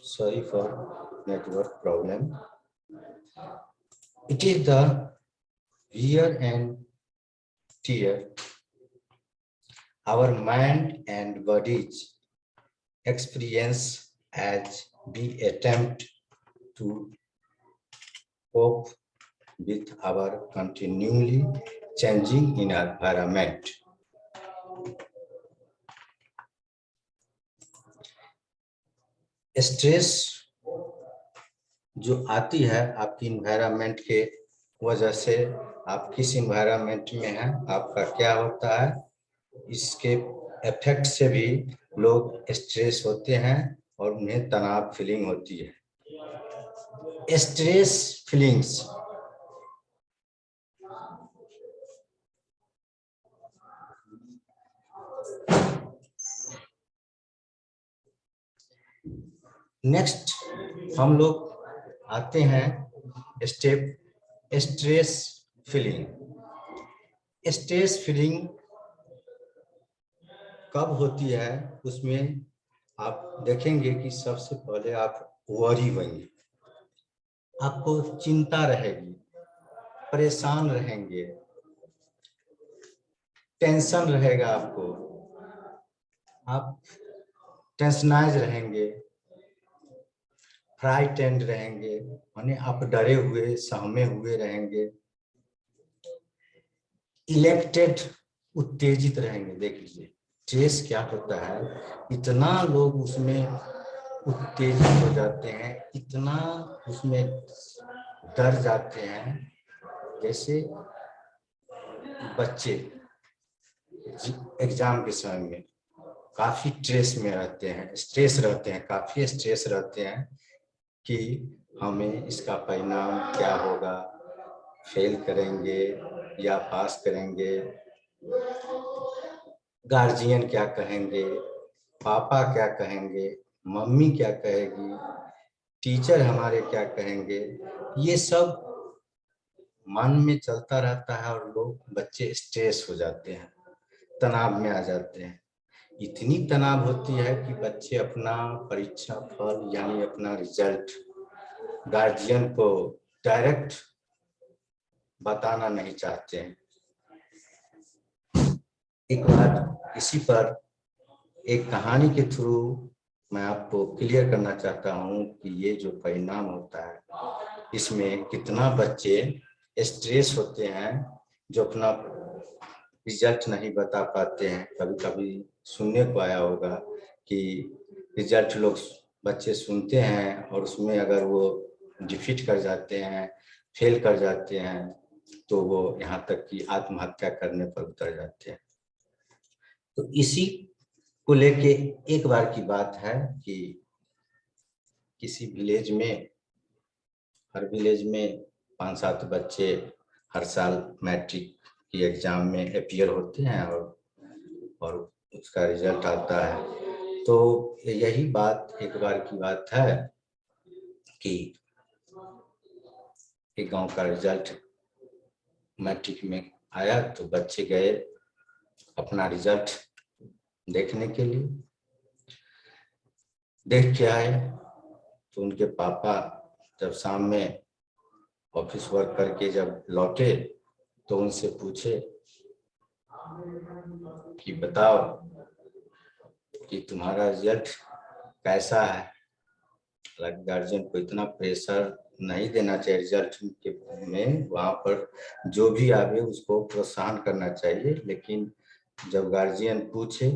Sorry for network problem. It is the wear and tear our mind and bodies experience as we attempt to cope with our continually changing environment. Stress जो आती है आपकी environment के वजह से, आप किस इन्वायरमेंट में हैं, आपका क्या होता है, इसके इफेक्ट से भी लोग स्ट्रेस होते हैं और उन्हें तनाव फीलिंग होती है। स्ट्रेस फीलिंग्स नेक्स्ट हम लोग आते हैं step stress feeling. Stress feeling कब होती है, उसमें आप देखेंगे कि सबसे पहले आप वरी होंगे, आपको चिंता रहेगी, परेशान रहेंगे, टेंशन रहेगा, आपको आप टेंशनाइज रहेंगे, फ्राइटेंड रहेंगे, माने आप डरे हुए सहमे हुए रहेंगे, इलेक्टेड उत्तेजित रहेंगे। देख लीजिए स्ट्रेस क्या होता है, इतना लोग उसमें उत्तेजित हो जाते हैं, इतना उसमें डर जाते हैं। जैसे बच्चे एग्जाम के समय में काफी स्ट्रेस में रहते हैं, काफी स्ट्रेस रहते हैं कि हमें इसका परिणाम क्या होगा, फेल करेंगे या पास करेंगे, गार्जियन क्या कहेंगे, पापा क्या कहेंगे, मम्मी क्या कहेगी, टीचर हमारे क्या कहेंगे, ये सब मन में चलता रहता है और लोग बच्चे स्ट्रेस हो जाते हैं, तनाव में आ जाते हैं। इतनी तनाव होती है कि बच्चे अपना परीक्षा फल यानी अपना रिजल्ट गार्जियन को डायरेक्ट बताना नहीं चाहते हैं। एक बार इसी पर एक कहानी के थ्रू मैं आपको क्लियर करना चाहता हूं कि ये जो परिणाम होता है इसमें कितना बच्चे स्ट्रेस होते हैं जो अपना रिजल्ट नहीं बता पाते हैं। कभी कभी सुनने को आया होगा कि रिजल्ट लोग बच्चे सुनते हैं और उसमें अगर वो डिफीट कर जाते हैं, फेल कर जाते हैं, तो वो यहाँ तक कि आत्महत्या करने पर उतर जाते हैं। तो इसी को लेके एक बार की बात है कि किसी विलेज में, हर विलेज में 5-7 बच्चे हर साल मैट्रिक की एग्जाम में अपीयर होते हैं और उसका रिजल्ट आता है। तो यही बात एक बार की बात है कि एक गांव का रिजल्ट मैट्रिक में आया, तो बच्चे गए अपना रिजल्ट देखने के लिए। देख के आए तो उनके पापा जब शाम में ऑफिस वर्क करके जब लौटे तो उनसे पूछे कि बताओ कि तुम्हारा रिजल्ट कैसा है। गार्जियन को इतना प्रेशर नहीं देना चाहिए रिजल्ट में, वहां पर जो भी आवे उसको प्रोत्साहन करना चाहिए, लेकिन जब गार्जियन पूछे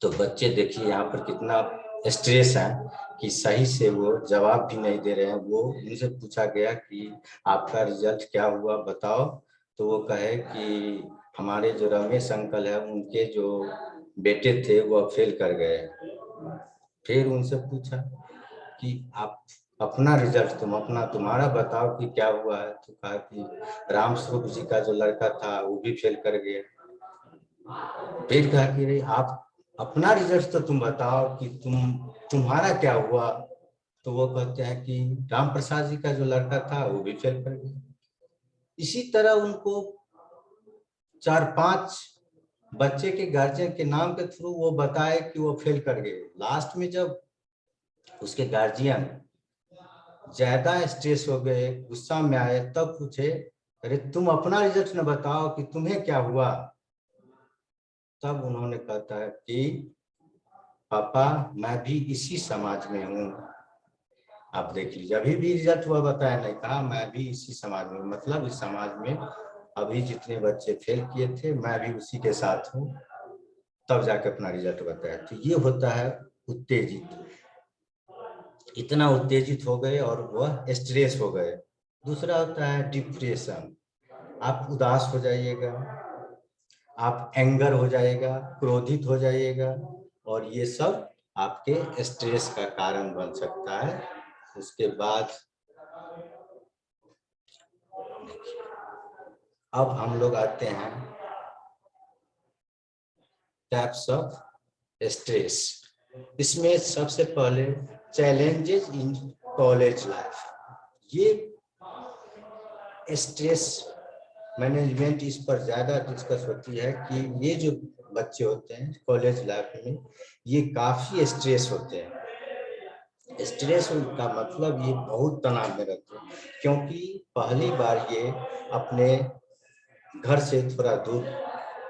तो बच्चे देखिए यहाँ पर कितना स्ट्रेस है कि सही से वो जवाब भी नहीं दे रहे हैं। वो उनसे पूछा गया कि आपका रिजल्ट क्या हुआ बताओ, तो वो कहे कि हमारे जो रमेश अंकल है उनके जो बेटे थे वो फेल कर गए। फिर उनसे पूछा कि आप अपना रिजल्ट तुम्हारा बताओ कि क्या हुआ है, तो कहा कि राम स्वरूप जी का जो लड़का था वो भी फेल कर गया। फिर कहा कि आप अपना रिजल्ट तो तुम बताओ कि तुम्हारा क्या हुआ, तो वो कहते हैं कि राम प्रसाद जी का जो लड़का था वो भी फेल कर गया। इसी तरह उनको 4-5 बच्चे के गार्जियन के नाम के थ्रू वो बताए कि वो फेल कर गए। लास्ट में जब उसके गार्जियन ज्यादा स्ट्रेस हो गए, गुस्सा में आए, तब पूछे अरे तुम अपना रिजल्ट न बताओ कि तुम्हें क्या हुआ। तब उन्होंने कहता है कि पापा मैं भी इसी समाज में हूँ। आप देख लीजिए, अभी भी रिजल्ट हुआ बताया नहीं, कहा मैं भी इसी समाज में, मतलब इस समाज में अभी जितने बच्चे फेल किए थे मैं भी उसी के साथ हूँ। तब जाके अपना रिजल्ट बताया। तो ये होता है उत्तेजित, इतना उत्तेजित हो गए और वह स्ट्रेस हो गए। दूसरा होता है डिप्रेशन, आप उदास हो जाइएगा, आप एंगर हो जाएगा, क्रोधित हो जाइएगा, और ये सब आपके स्ट्रेस का कारण बन सकता है। उसके बाद अब हम लोग आते हैं टाइप्स ऑफ स्ट्रेस। इसमें सबसे पहले चैलेंजेस इन कॉलेज लाइफ। ये स्ट्रेस मैनेजमेंट इस पर ज्यादा डिस्कस होती है कि ये जो बच्चे होते हैं कॉलेज लाइफ में, ये काफी स्ट्रेस होते हैं। स्ट्रेस का मतलब ये बहुत तनाव में रहते हैं, क्योंकि पहली बार ये अपने घर से थोड़ा दूर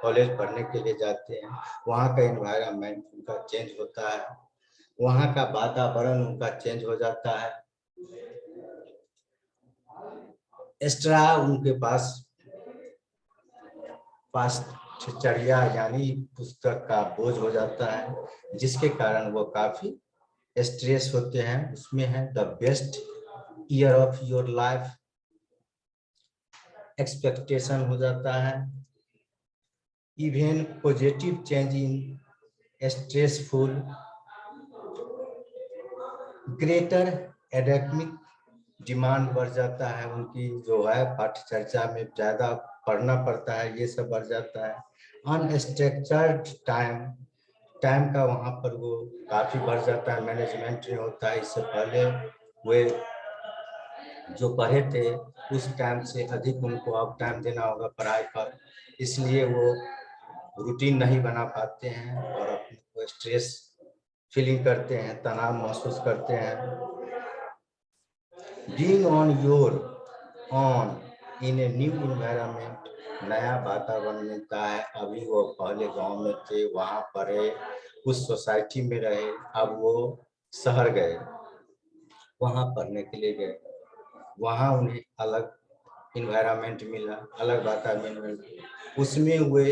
कॉलेज पढ़ने के लिए जाते हैं। वहाँ का एनवायरनमेंट उनका चेंज होता है, वहाँ का वातावरण उनका चेंज हो जाता है। एक्स्ट्रा उनके पास पाठ्यचर्या यानी पुस्तक का बोझ हो जाता है, जिसके कारण वो काफी स्ट्रेस होते हैं। उसमें है the best year of your life, expectation हो जाता है, even positive change in stressful, greater academic demand बढ़ जाता है, उनकी जो है पाठ्यचर्या में ज्यादा पढ़ना पड़ता है, ये सब बढ़ जाता है। अनस्ट्रक्चर्ड टाइम का वहाँ पर वो काफी बढ़ जाता है, मैनेजमेंट नहीं होता है। इससे पहले वे जो पढ़े थे उस टाइम से अधिक उनको अब टाइम देना होगा पढ़ाई पर, इसलिए वो रूटीन नहीं बना पाते हैं और अपने को स्ट्रेस फीलिंग करते हैं, तनाव महसूस करते हैं। Being on your on in a new environment, नया वातावरण मिलता है। अभी वो पहले गांव में थे, वहां पढ़े, उस सोसाइटी में रहे, अब वो शहर गए, वहां पढ़ने के लिए गए, वहां उन्हें अलग इन्वायरमेंट मिला, अलग वातावरण मिला, उसमें वे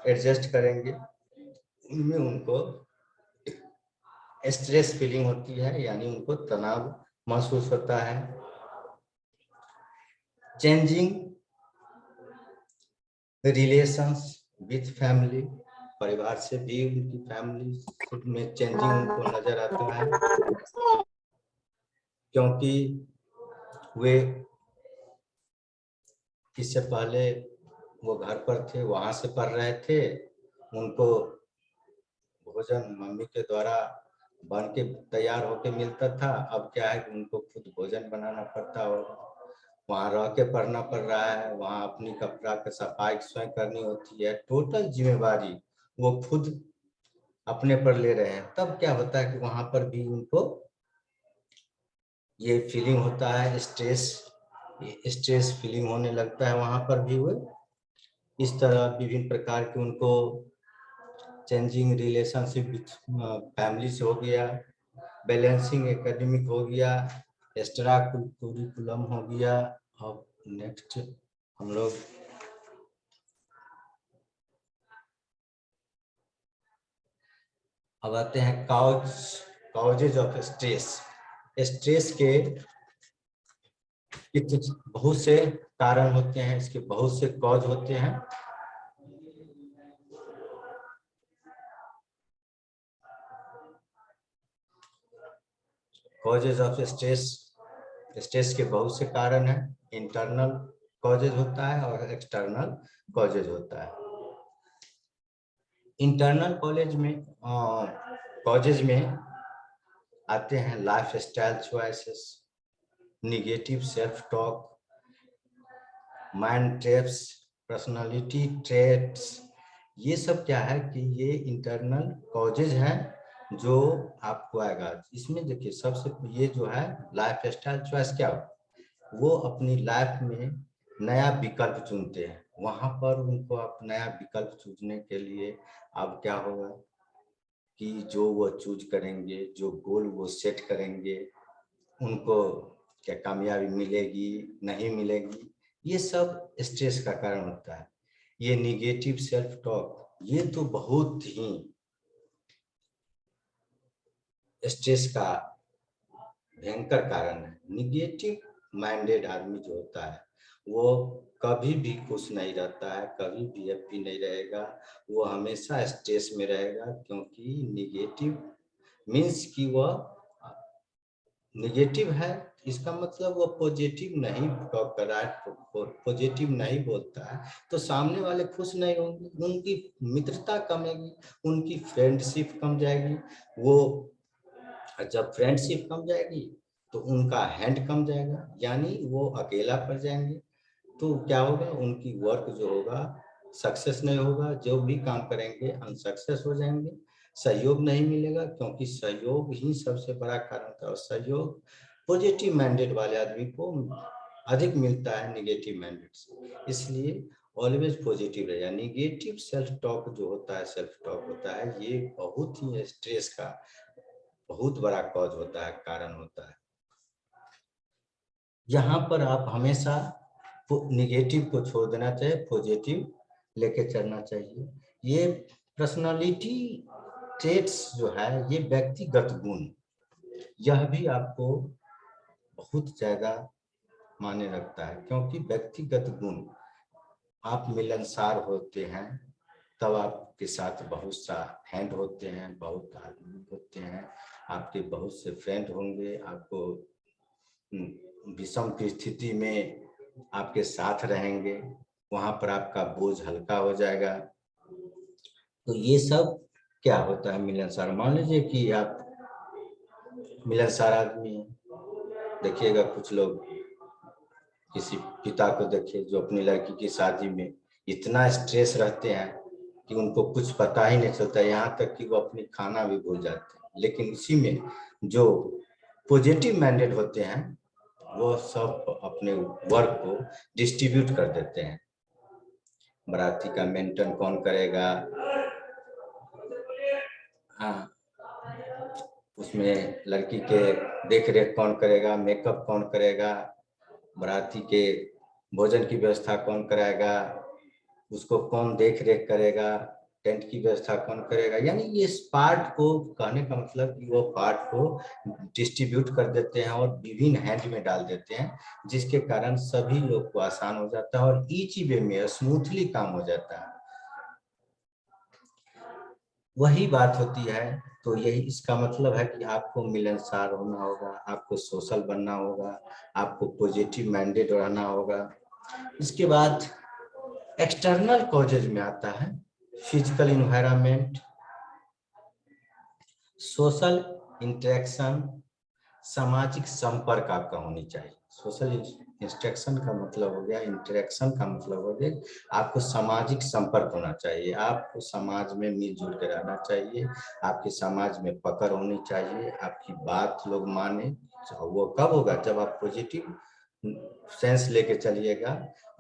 एडजस्ट करेंगे। उनमें उनको स्ट्रेस फीलिंग होती है, यानी उनको तनाव महसूस होता है। चेंजिंग रिलेशंस विथ फैमिली, परिवार से भी उनकी फैमिली में चेंजिंग उनको नजर आता है, क्योंकि वे इससे पहले वो घर पर थे, वहां से पढ़ रहे थे, उनको भोजन मम्मी के द्वारा बन के तैयार होके मिलता था। अब क्या है कि उनको खुद भोजन बनाना पड़ता हो, वहाँ रह के पढ़ना पड़ रहा है, वहाँ अपनी कपड़ा की सफाई स्वयं करनी होती है, टोटल जिम्मेवारी वो खुद अपने पर ले रहे हैं। तब क्या होता है कि वहां पर भी उनको ये फीलिंग होता है, स्ट्रेस फीलिंग होने लगता है। वहां पर भी वो इस तरह विभिन्न प्रकार के उनको चेंजिंग रिलेशनशिप विथ फैमिली से हो गया, बैलेंसिंग एकेडमिक हो गया, एक्स्ट्रा करिकुलम हो गया। अब नेक्स्ट हम लोग अब आते हैं कॉजेज ऑफ स्ट्रेस। स्ट्रेस के बहुत से कारण होते हैं, इसके बहुत से कॉज होते हैं। कॉजेज ऑफ स्ट्रेस, स्ट्रेस के बहुत से कारण हैं। इंटरनल कॉजेज होता है और एक्सटर्नल कॉजेज होता है। इंटरनल कॉजेज में आते हैं life style choices, negative self talk, mind traps, personality traits. ये सब क्या है कि ये इंटरनल कॉजेज हैं जो आपको आएगा। इसमें देखिए सबसे ये जो है लाइफ स्टाइल चॉइस क्या हो, वो अपनी लाइफ में नया विकल्प चुनते हैं। वहां पर उनको आप नया विकल्प चुनने के लिए अब क्या होगा कि जो वो चूज करेंगे, जो गोल वो सेट करेंगे, उनको क्या कामयाबी मिलेगी नहीं मिलेगी, ये सब स्ट्रेस का कारण होता है। ये निगेटिव सेल्फ टॉक ये तो बहुत ही स्ट्रेस का भयंकर कारण है। निगेटिव माइंडेड आदमी जो होता है वो कभी भी खुश नहीं रहता है, कभी भी हैप्पी नहीं रहेगा, वो हमेशा स्ट्रेस में रहेगा। क्योंकि निगेटिव मीन्स कि वह निगेटिव है, इसका मतलब वो पॉजिटिव नहीं टॉक कर रहा है, पॉजिटिव नहीं बोलता है, तो सामने वाले खुश नहीं होंगे, उनकी मित्रता कमेगी, उनकी फ्रेंडशिप कम जाएगी। वो जब फ्रेंडशिप कम जाएगी तो उनका हैंड कम जाएगा, यानी वो अकेला पड़ जाएंगे। तो क्या होगा, उनकी वर्क जो होगा सक्सेस नहीं होगा, जो भी काम करेंगे अनसक्सेस हो जाएंगे, सहयोग नहीं मिलेगा। क्योंकि सहयोग ही सबसे बड़ा कारण था, और सहयोग पॉजिटिव माइंडेड वाले आदमी को अधिक मिलता है निगेटिव माइंडेड से। इसलिए ऑलवेज पॉजिटिव रहेगा। निगेटिव सेल्फ टॉक जो होता है, सेल्फ टॉक होता है, ये बहुत ही स्ट्रेस का बहुत बड़ा कॉज होता है, कारण होता है। यहाँ पर आप हमेशा निगेटिव को छोड़ देना चाहिए, पॉजिटिव लेके चलना चाहिए। ये पर्सनालिटी ट्रेट्स जो है ये व्यक्तिगत गुण, यह भी आपको बहुत ज्यादा मायने रखता है। क्योंकि व्यक्तिगत गुण, आप मिलनसार होते हैं तब आपके साथ बहुत सा फ्रेंड होते हैं, बहुत आदमी होते हैं, आपके बहुत से फ्रेंड होंगे, आपको विषम की स्थिति में आपके साथ रहेंगे, वहां पर आपका बोझ हल्का हो जाएगा। तो ये सब क्या होता है मिलनसार। मान लीजिए कि आप मिलनसार आदमी हैं, देखिएगा कुछ लोग, किसी पिता को देखिए जो अपनी लड़की की शादी में इतना स्ट्रेस रहते हैं कि उनको कुछ पता ही नहीं चलता, यहाँ तक कि वो अपनी खाना भी भूल जाते हैं। लेकिन इसी में जो पॉजिटिव माइंडेड होते हैं वो सब अपने वर्क को डिस्ट्रीब्यूट कर देते हैं। बाराती का मेंटेन कौन करेगा, हाँ, उसमें लड़की के देख रेख कौन करेगा, मेकअप कौन करेगा, बाराती के भोजन की व्यवस्था कौन कराएगा, उसको कौन देख रेख करेगा, टेंट की व्यवस्था कौन करेगा। यानी ये पार्ट को, कहने का मतलब कि वो पार्ट को डिस्ट्रीब्यूट कर देते हैं और विभिन्न हैंड में डाल देते हैं, जिसके कारण सभी लोग को आसान हो जाता है और इजी वे में स्मूथली काम हो जाता है। वही बात होती है। तो यही इसका मतलब है कि आपको मिलनसार होना होगा, आपको सोशल बनना होगा, आपको पॉजिटिव माइंडेड रहना होगा। इसके बाद एक्सटर्नल कॉजेज में आता है फिजिकल इन्वायरमेंट, सोशल इंटरेक्शन, सामाजिक संपर्क आपका होनी चाहिए। सोशल इंस्ट्रक्शन का मतलब हो गया, इंटरेक्शन का मतलब हो गया आपको सामाजिक संपर्क होना चाहिए, आपको समाज में मिलजुल के रहना चाहिए, आपके समाज में पकड़ होनी चाहिए, आपकी बात लोग माने। वो कब होगा, जब आप पॉजिटिव सेंस लेके चलिएगा,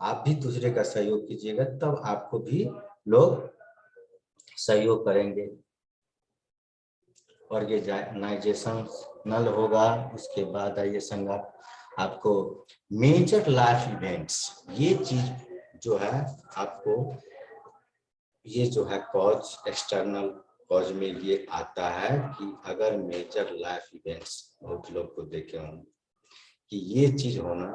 आप भी दूसरे का सहयोग कीजिएगा, तब आपको भी लोग सहयोग करेंगे। ऑर्गेनाइजेशन नल होगा। उसके बाद आइए संगठन, आपको मेजर लाइफ इवेंट्स, ये चीज जो है आपको, ये जो है कॉज, एक्सटर्नल कॉज में ये आता है कि अगर मेजर लाइफ इवेंट्स, बहुत लोग को देखे होंगे कि ये चीज होना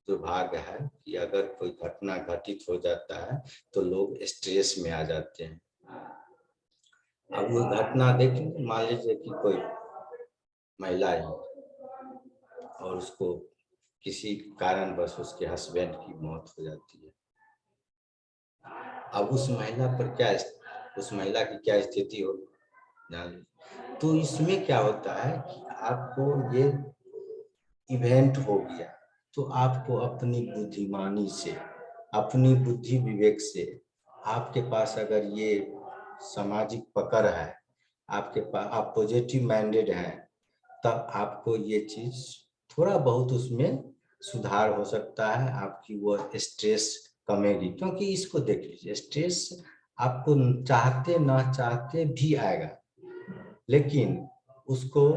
दुर्भाग्य है कि अगर कोई घटना घटित हो जाता है तो लोग स्ट्रेस में आ जाते हैं। अब वो घटना देखेंगे, मान लीजिए कि कोई महिला है और उसको किसी कारणवश उसके हस्बैंड की मौत हो जाती है। अब उस महिला पर क्या, उस महिला की क्या स्थिति हो जान। तो इसमें क्या होता है कि आपको ये इवेंट हो गया, तो आपको अपनी बुद्धिमानी से, अपनी बुद्धि विवेक से, आपके पास अगर ये सामाजिक पकड़ है आपके पास आप पॉजिटिव माइंडेड हैं, तब आपको ये चीज थोड़ा बहुत उसमें सुधार हो सकता है, आपकी वो स्ट्रेस कमेगी। क्योंकि इसको देख लीजिए, स्ट्रेस आपको चाहते ना चाहते भी आएगा, लेकिन उसको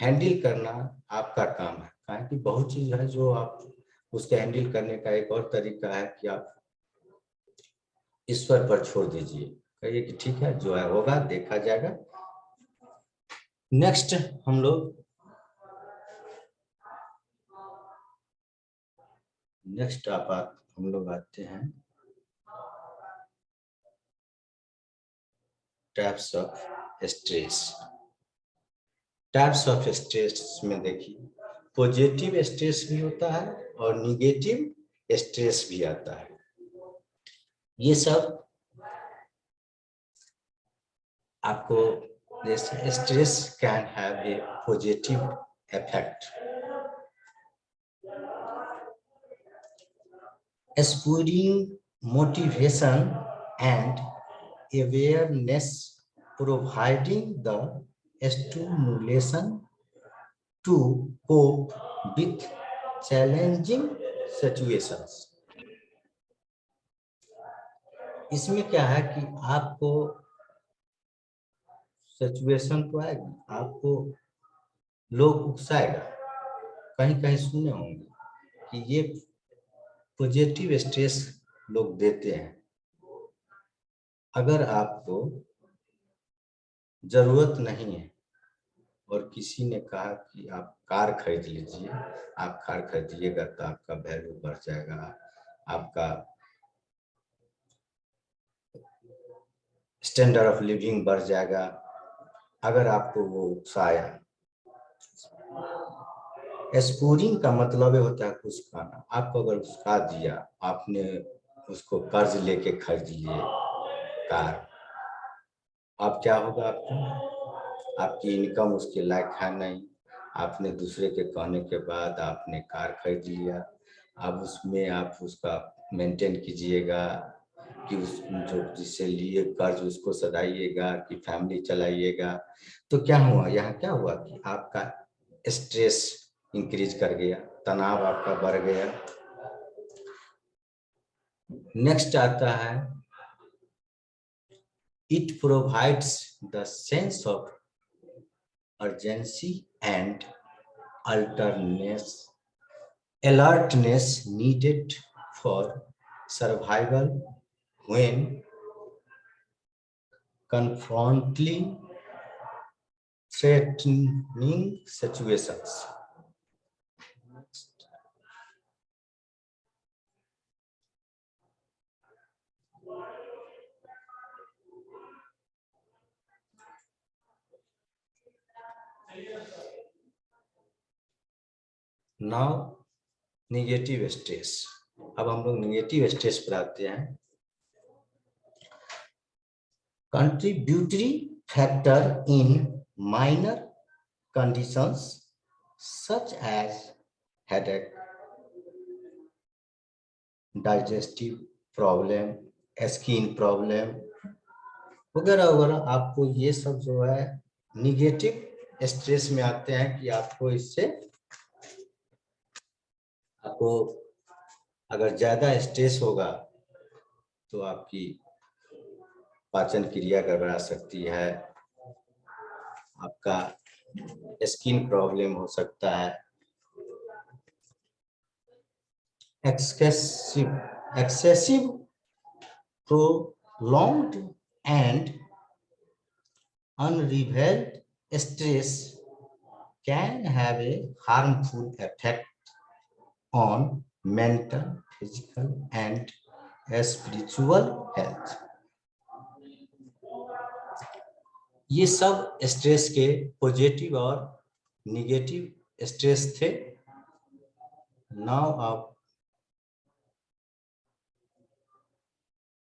हैंडल करना आपका काम है। कारण कि बहुत चीज है जो आप उसके हैंडल करने का एक और तरीका है कि आप ईश्वर पर छोड़ दीजिए, कहिए कि ठीक है जो है होगा, देखा जाएगा। नेक्स्ट हम लोग हम लोग आते हैं types of stress. Types of stress में देखिए, पॉजिटिव स्ट्रेस भी होता है और निगेटिव स्ट्रेस भी आता है। ये सब आपको, जैसे stress can have a positive effect, spurring motivation and awareness, providing the stimulation to cope with challenging situations। इसमें क्या है कि आपको सिचुएशन तो आएगी, आपको लोग उकसाएगा, कहीं कहीं सुने होंगे कि ये पॉजिटिव स्ट्रेस लोग देते हैं। अगर आपको जरूरत नहीं है और किसी ने कहा कि आप कार खरीद लीजिए, आप कार खरीदिएगा तो आपका वैल्यू बढ़ जाएगा, आपका स्टैंडर्ड ऑफ लिविंग बढ़ जाएगा। अगर आपको वो उकसाया, स्पूरिंग का मतलब होता है उकसाना। आपको अगर उकसा दिया, आपने उसको कर्ज लेके खरीद लिए कार, अब क्या होगा आपकी इनकम उसके लायक है नहीं, आपने दूसरे के कहने के बाद आपने कार खरीद लिया। अब उसमें आप उसका मेंटेन कीजिएगा कि उस जो जिससे लिए कर्ज उसको सधाइएगा कि फैमिली चलाइएगा। तो क्या हुआ, यहाँ क्या हुआ कि आपका स्ट्रेस इंक्रीज कर गया, तनाव आपका बढ़ गया। नेक्स्ट आता है, it provides the sense of urgency and alertness needed for survival when confronting threatening situations। Now negative stress. अब हम लोग निगेटिव स्ट्रेस पर आते हैं। Contributory factor in minor conditions such as headache, digestive problem, skin problem वगैरह वगैरह, आपको ये सब जो है निगेटिव स्ट्रेस में आते हैं कि आपको इससे, आपको अगर ज्यादा स्ट्रेस होगा तो आपकी पाचन क्रिया गड़बड़ा सकती है, आपका स्किन प्रॉब्लम हो सकता है, excessive prolonged and unresolved stress can have a harmful effect on mental, physical and spiritual health। ये सब स्ट्रेस के पॉजिटिव और निगेटिव स्ट्रेस थे। नाउ आप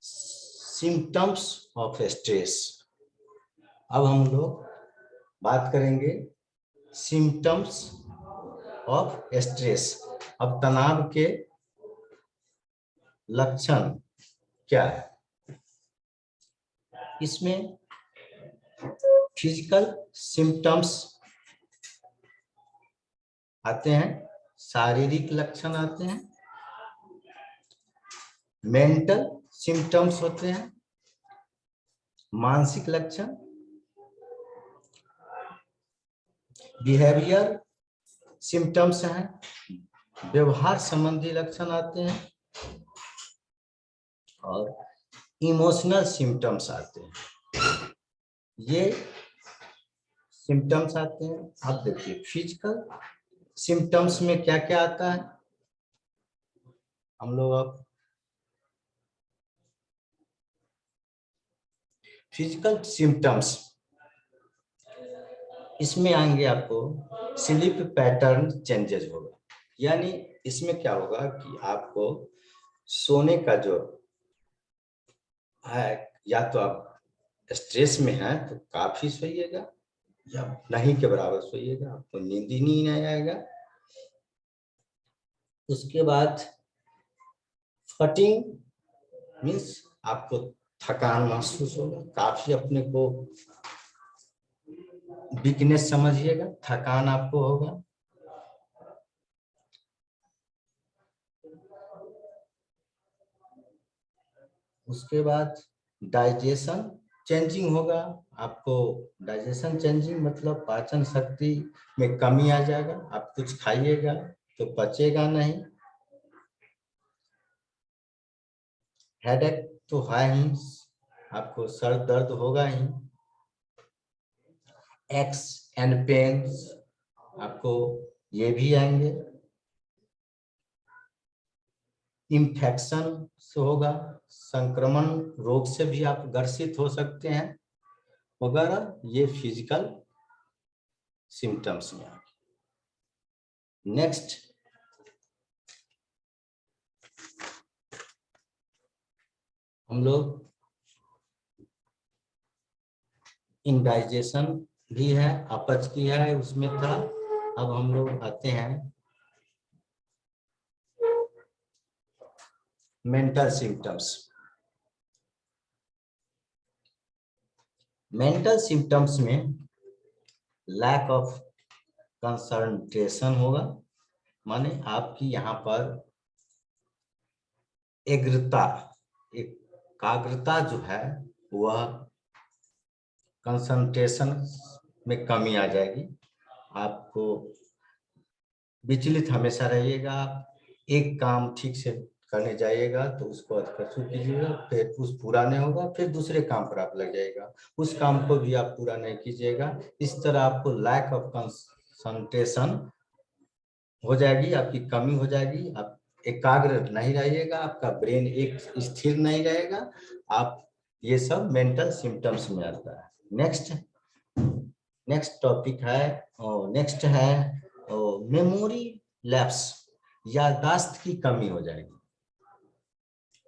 सिम्टम्स ऑफ स्ट्रेस। अब हम लोग बात करेंगे सिम्टम्स ऑफ स्ट्रेस। अब तनाव के लक्षण क्या है, इसमें फिजिकल सिम्टम्स आते हैं, शारीरिक लक्षण आते हैं, मेंटल सिम्टम्स होते हैं, मानसिक लक्षण, बिहेवियर सिम्टम्स हैं, व्यवहार संबंधी लक्षण आते हैं, और इमोशनल सिम्टम्स आते हैं। ये सिम्टम्स आते हैं। आप देखिए फिजिकल सिम्टम्स में क्या क्या आता है, हम लोग अब फिजिकल सिम्टम्स इसमें आएंगे, आपको स्लीप पैटर्न चेंजेस होगा, यानी इसमें क्या होगा कि आपको सोने का जो है, या तो आप स्ट्रेस में हैं तो काफी सोइएगा, या नहीं के बराबर सोइएगा, आपको नींद ही नहीं आएगा। उसके बाद फटीग मीन्स आपको थकान महसूस होगा, काफी अपने को वीकनेस समझिएगा, थकान आपको होगा। उसके बाद डाइजेशन चेंजिंग होगा, आपको डाइजेशन चेंजिंग मतलब पाचन शक्ति में कमी आ जाएगा, आप कुछ खाइएगा तो पचेगा नहीं। हेडेक तो है ही, आपको सर दर्द होगा ही। एक्स एंड पेन्स आपको ये भी आएंगे। इन्फेक्शन से होगा, संक्रमण रोग से भी आप ग्रसित हो सकते हैं वगैरह, ये फिजिकल सिम्टम्स में आ गए। नेक्स्ट हम लोग इंडाइजेशन भी है, अपच की है उसमें था। अब हम लोग आते हैं मेंटल सिम्टम्स। मेंटल सिम्टम्स में लैक ऑफ कंसंट्रेशन होगा, माने आपकी यहाँ पर एकाग्रता जो है वह कंसंट्रेशन में कमी आ जाएगी, आपको विचलित हमेशा रहिएगा। एक काम ठीक से करने जाइएगा तो उसको अधकचू कीजिएगा, फिर उस पूरा नहीं होगा, फिर दूसरे काम पर आप लग जाएगा, उस काम को भी आप पूरा नहीं कीजिएगा। इस तरह आपको लैक ऑफ कंसंट्रेशन हो जाएगी, आपकी कमी हो जाएगी, आप एकाग्र नहीं रहिएगा, आपका ब्रेन एक स्थिर नहीं रहेगा। आप ये सब मेंटल सिम्टम्स में आता है। नेक्स्ट टॉपिक है, नेक्स्ट है मेमोरी लैप्स, याददाश्त की कमी हो जाएगी।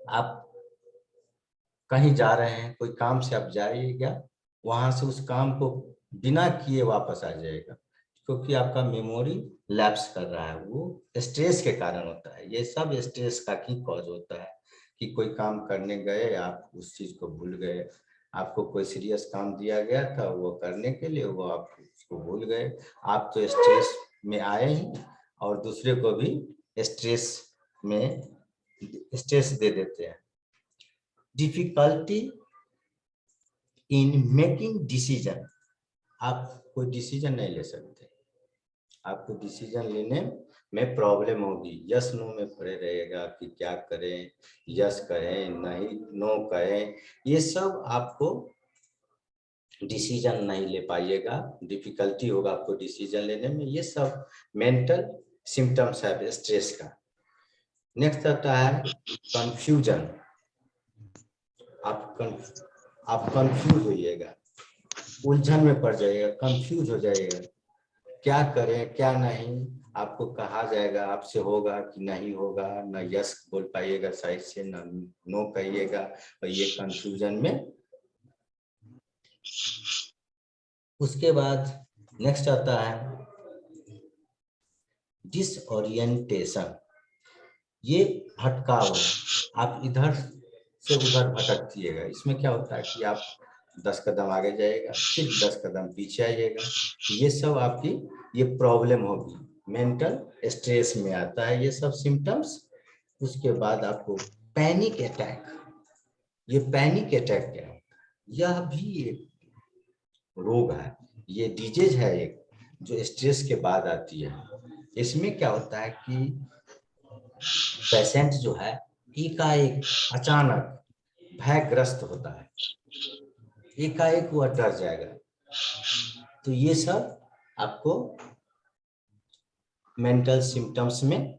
आप कहीं जा रहे हैं, कोई काम से आप जाइएगा, वहां से उस काम को बिना किए वापस आ जाएगा, क्योंकि आपका मेमोरी लैप्स कर रहा है, वो स्ट्रेस के कारण होता है। ये सब स्ट्रेस का ही कॉज होता है कि कोई काम करने गए, आप उस चीज को भूल गए, आपको कोई सीरियस काम दिया गया था वो करने के लिए, वो आप उसको भूल गए, आप तो स्ट्रेस में आए ही और दूसरे को भी स्ट्रेस दे देते हैं। डिफिकल्टी इन मेकिंग डिसीजन, आप कोई डिसीजन नहीं ले सकते, आपको डिसीजन लेने में प्रॉब्लम होगी, यस नो में पड़े रहेगा कि क्या करें, यस करें नहीं नो करें, ये सब आपको डिसीजन नहीं ले पाइएगा, डिफिकल्टी होगा आपको डिसीजन लेने में। ये सब मेंटल सिम्टम्स है स्ट्रेस का। नेक्स्ट आता है कंफ्यूजन, आप कंफ्यूज होइएगा, उलझन में पड़ जाइएगा, कंफ्यूज हो जाइएगा, क्या करें क्या नहीं, आपको कहा जाएगा आपसे होगा कि नहीं होगा, न यस बोल पाइएगा सही से, न नो कहिएगा, और ये कंफ्यूजन में। उसके बाद नेक्स्ट आता है डिसओरिएंटेशन, ये भटकाव है, आप इधर से उधर भटकतिएगा। इसमें क्या होता है कि आप 10 कदम आगे जाएगा, फिर 10 कदम पीछे आइएगा। ये सब आपकी ये प्रॉब्लम होगी, मेंटल स्ट्रेस में आता है ये सब सिम्टम्स। उसके बाद आपको पैनिक अटैक, ये पैनिक अटैक क्या है, यह भी एक रोग है, ये डिजीज है एक, जो स्ट्रेस के बाद आती है। इसमें क्या होता है कि पेशेंट जो है एकाएक अचानक भयग्रस्त होता है, एकाएक वह डर जाएगा। तो ये सब आपको मेंटल सिम्टम्स में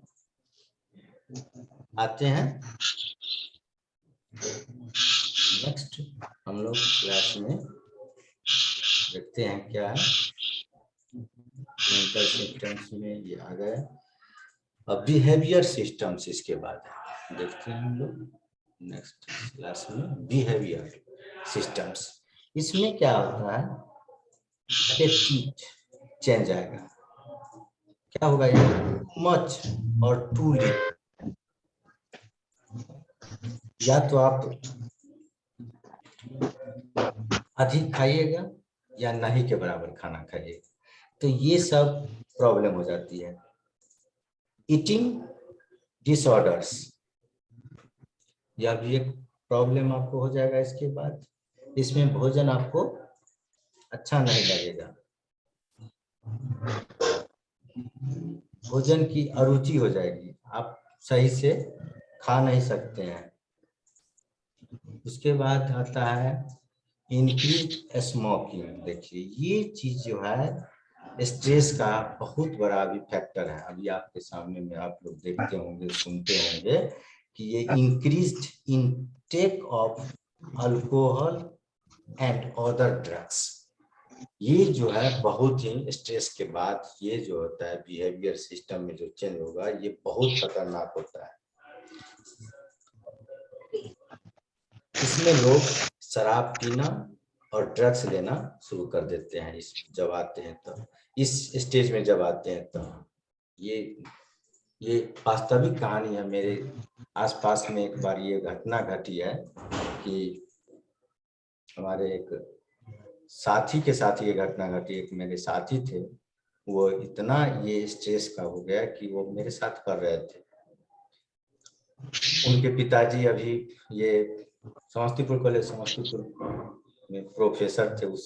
आते हैं। नेक्स्ट हम लोग क्लास में देखते हैं क्या है मेंटल सिम्टम्स में, ये आ गया। अब बिहेवियर सिस्टम्स इसके बाद देखते हैं हम लोग नेक्स्ट क्लास में, बिहेवियर सिस्टम्स। इसमें क्या होता है, एटीट्यूड चेंज आएगा। क्या होगा यहाँ, मच और टू लिटिल, या तो आप अधिक खाइएगा या नहीं के बराबर खाना खाइएगा, तो ये सब प्रॉब्लम हो जाती है। ईटिंग डिसऑर्डर्स, यह भी एक प्रॉब्लम आपको हो जाएगा। इसके बाद इसमें भोजन आपको अच्छा नहीं लगेगा, भोजन की अरुचि हो जाएगी, आप सही से खा नहीं सकते हैं। उसके बाद आता है इंक्रीज स्मोकिंग। देखिए ये चीज जो है स्ट्रेस का बहुत बड़ा भी फैक्टर है। अभी आपके सामने में आप लोग देखते होंगे, सुनते होंगे कि ये increased intake of alcohol and other drugs, ये जो है बहुत ही स्ट्रेस के बाद ये जो होता है बिहेवियर सिस्टम में जो चेंज होगा, ये बहुत खतरनाक होता है। इसमें लोग शराब पीना और ड्रग्स लेना शुरू कर देते हैं इस जब आते हैं तो, इस स्टेज में जब आते हैं तो। ये वास्तविक कहानी है, मेरे आसपास में एक बार ये घटना घटी है कि हमारे एक साथी के साथ ये घटना घटी। एक मेरे साथी थे, वो इतना ये स्ट्रेस का हो गया कि वो मेरे साथ कर रहे थे। उनके पिताजी अभी ये समस्तीपुर कॉलेज समस्तीपुर में प्रोफेसर थे उस